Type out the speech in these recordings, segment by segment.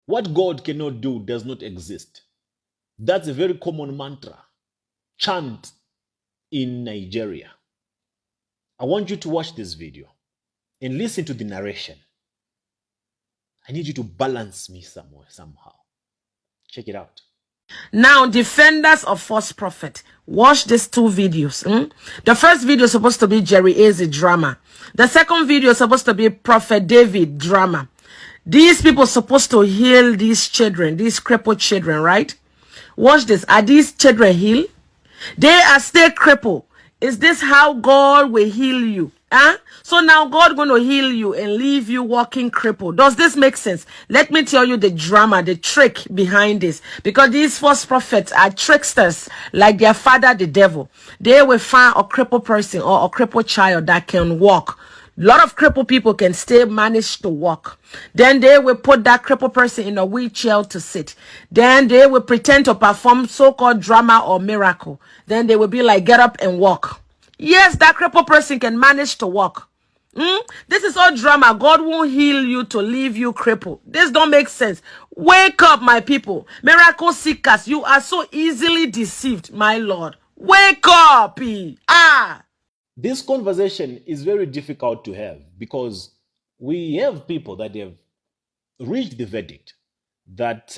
What God cannot do does not exist. That's a very common mantra, chant in Nigeria. I want you to watch this video and listen to the narration. I need you to balance me somewhere, somehow. Check it out. Now, defenders of false prophet, watch these two videos. The first video is supposed to be Jerry Eze drama. The second video is supposed to be Prophet David drama. These people supposed to heal these children, these crippled children, right? Watch this. Are these children healed? They are still crippled. Is this how God will heal you? Huh? So now God going to heal you and leave you walking crippled. Does this make sense? Let me tell you the drama, the trick behind this. Because these false prophets are tricksters like their father, the devil. They will find a crippled person or a crippled child that can walk. A lot of crippled people can still manage to walk. Then they will put that crippled person in a wheelchair to sit. Then they will pretend to perform so-called drama or miracle. Then they will be like, get up and walk. Yes, that crippled person can manage to walk. This is all drama. God won't heal you to leave you crippled. This don't make sense. Wake up, my people. Miracle seekers, you are so easily deceived, my Lord. Wake up. This conversation is very difficult to have because we have people that have reached the verdict that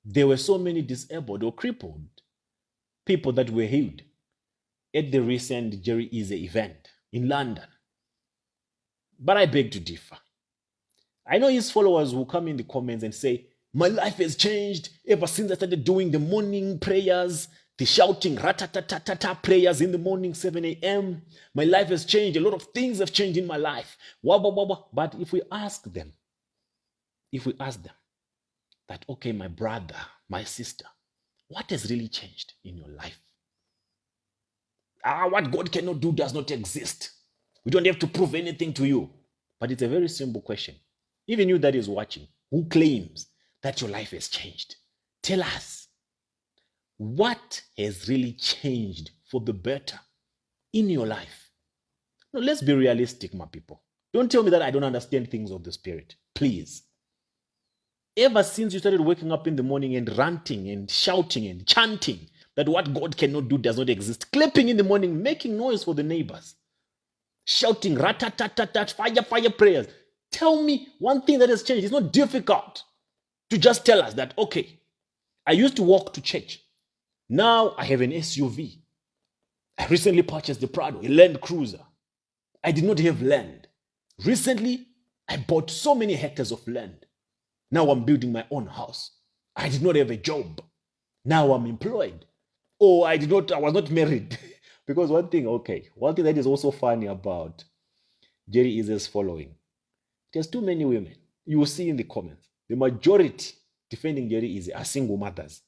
there were so many disabled or crippled people that were healed at the recent Jerry Eze event in London. But I beg to differ. I know his followers will come in the comments and say, my life has changed ever since I started doing the morning prayers, the shouting ratatatata prayers in the morning, 7 a.m. My life has changed. A lot of things have changed in my life. But if we ask them that, okay, my brother, my sister, what has really changed in your life? What God cannot do does not exist. We don't have to prove anything to you. But it's a very simple question. Even you that is watching, who claims that your life has changed, tell us, what has really changed for the better in your life? No, let's be realistic, my people. Don't tell me that I don't understand things of the Spirit. Please. Ever since you started waking up in the morning and ranting and shouting and chanting that what God cannot do does not exist, clapping in the morning, making noise for the neighbors, shouting rat-tat-tat-tat, fire, fire prayers. Tell me one thing that has changed. It's not difficult to just tell us that, okay, I used to walk to church. Now I have an SUV. I recently purchased the Prado, a Land Cruiser. I did not have land. Recently, I bought so many hectares of land. Now I'm building my own house. I did not have a job. Now I'm employed. Oh, I was not married. Because one thing that is also funny about Jerry Eze's following, there's too many women. You will see in the comments, the majority defending Jerry Eze are single mothers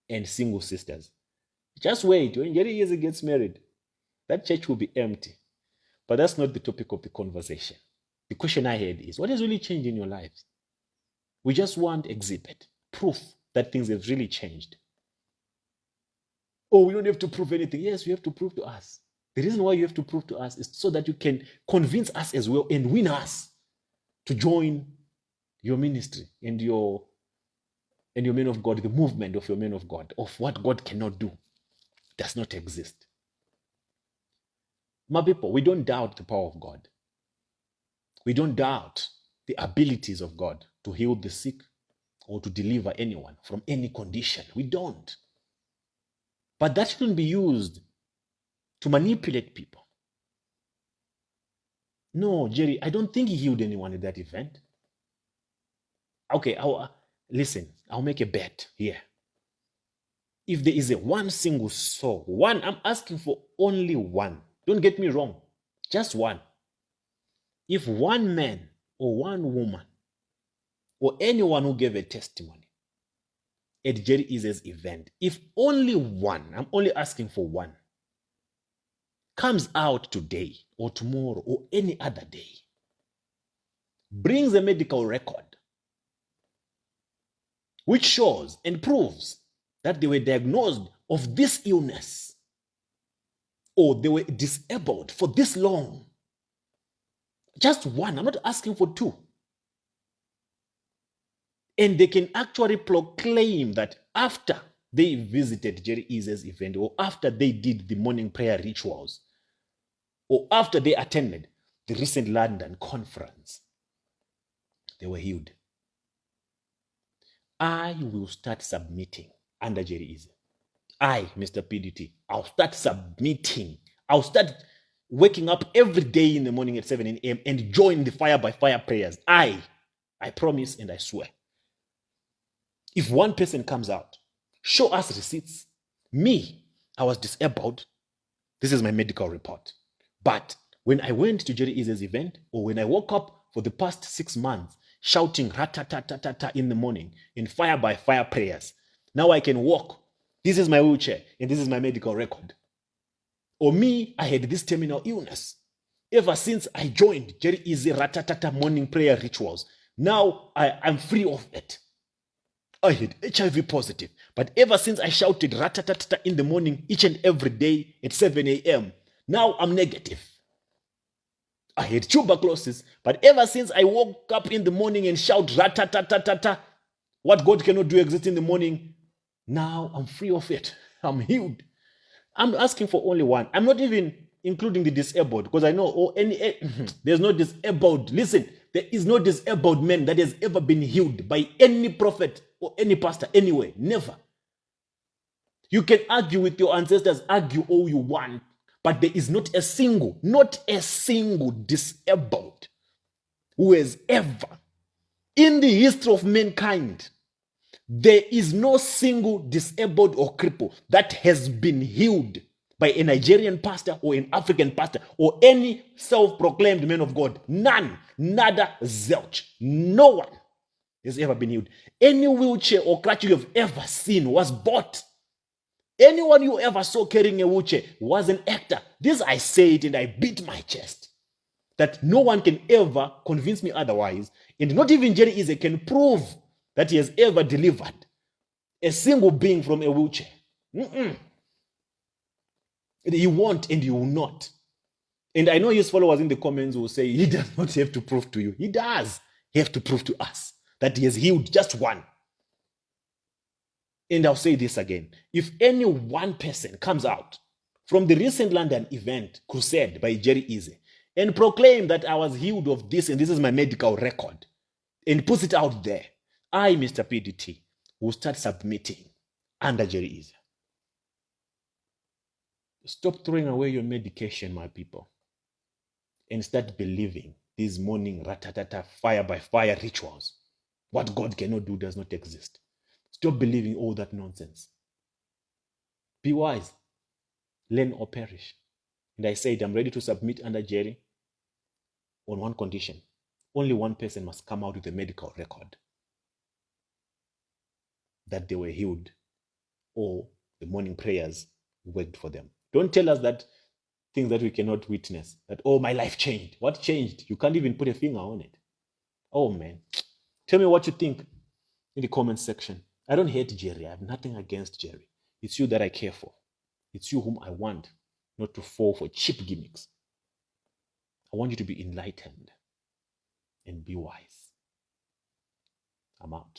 and single sisters. Just wait, when Jerry Eze gets married, that church will be empty. But that's not the topic of the conversation. The question I had is, what has really changed in your lives? We just want exhibit, proof that things have really changed. Oh, we don't have to prove anything. Yes, you have to prove to us. The reason why you have to prove to us is so that you can convince us as well and win us to join your ministry and your men of God, the movement of your men of God, of what God cannot do does not exist. My people, we don't doubt the power of God. We don't doubt the abilities of God to heal the sick or to deliver anyone from any condition. We don't. But that shouldn't be used to manipulate people. No, Jerry, I don't think he healed anyone at that event. Okay, listen, I'll make a bet here. If there is one single soul, I'm asking for only one. Don't get me wrong, just one. If one man or one woman or anyone who gave a testimony at Jerry Eze's event, if only one, I'm only asking for one, comes out today or tomorrow or any other day, brings a medical record which shows and proves that they were diagnosed of this illness or they were disabled for this long. Just one. I'm not asking for two. And they can actually proclaim that after they visited Jerry Eze's event, or after they did the morning prayer rituals, or after they attended the recent London conference, they were healed. I will start submitting under Jerry Eze. I, Mr. PDT, I'll start submitting. I'll start waking up every day in the morning at 7 a.m. and join the fire by fire prayers. I promise and I swear. If one person comes out, show us receipts. Me, I was disabled. This is my medical report. But when I went to Jerry Eze's event, or when I woke up for the past 6 months, shouting ra-ta-ta-ta-ta-ta in the morning in fire by fire prayers, now I can walk. This is my wheelchair and this is my medical record. Or me, I had this terminal illness. Ever since I joined Jerry Eze ra-ta-ta-ta morning prayer rituals, now I'm free of it. I had HIV positive, but ever since I shouted ra-ta-ta-ta in the morning each and every day at 7 a.m., now I'm negative. I had tuberculosis, but ever since I woke up in the morning and shout ra-ta-ta-ta-ta-ta, what God cannot do exists in the morning, now I'm free of it. I'm healed. I'm asking for only one. I'm not even including the disabled, because I know there's no disabled. Listen, there is no disabled man that has ever been healed by any prophet or any pastor anywhere. Never. You can argue with your ancestors, argue all you want, but there is not a single disabled who has ever, in the history of mankind, there is no single disabled or cripple that has been healed by a Nigerian pastor or an African pastor or any self-proclaimed man of God. None. Nada. Zilch. No one has ever been healed. Any wheelchair or crutch you have ever seen was bought. Anyone you ever saw carrying a wheelchair was an actor. This I say it and I beat my chest. That no one can ever convince me otherwise. And not even Jerry Eze can prove that he has ever delivered a single being from a wheelchair. He won't and he will not. And I know his followers in the comments will say he does not have to prove to you. He does have to prove to us that he has healed just one. And I'll say this again. If any one person comes out from the recent London event, crusade by Jerry Eze, and proclaim that I was healed of this and this is my medical record, and puts it out there, I, Mr. PDT, will start submitting under Jerry Eze. Stop throwing away your medication, my people, and start believing these morning ratatata, fire by fire rituals. What God cannot do does not exist. Stop believing all that nonsense. Be wise. Learn or perish. And I said, I'm ready to submit under Jerry on one condition. Only one person must come out with a medical record that they were healed or the morning prayers worked for them. Don't tell us that things that we cannot witness, that, oh, my life changed. What changed? You can't even put a finger on it. Oh, man. Tell me what you think in the comment section. I don't hate Jerry. I have nothing against Jerry. It's you that I care for. It's you whom I want, not to fall for cheap gimmicks. I want you to be enlightened and be wise. I'm out.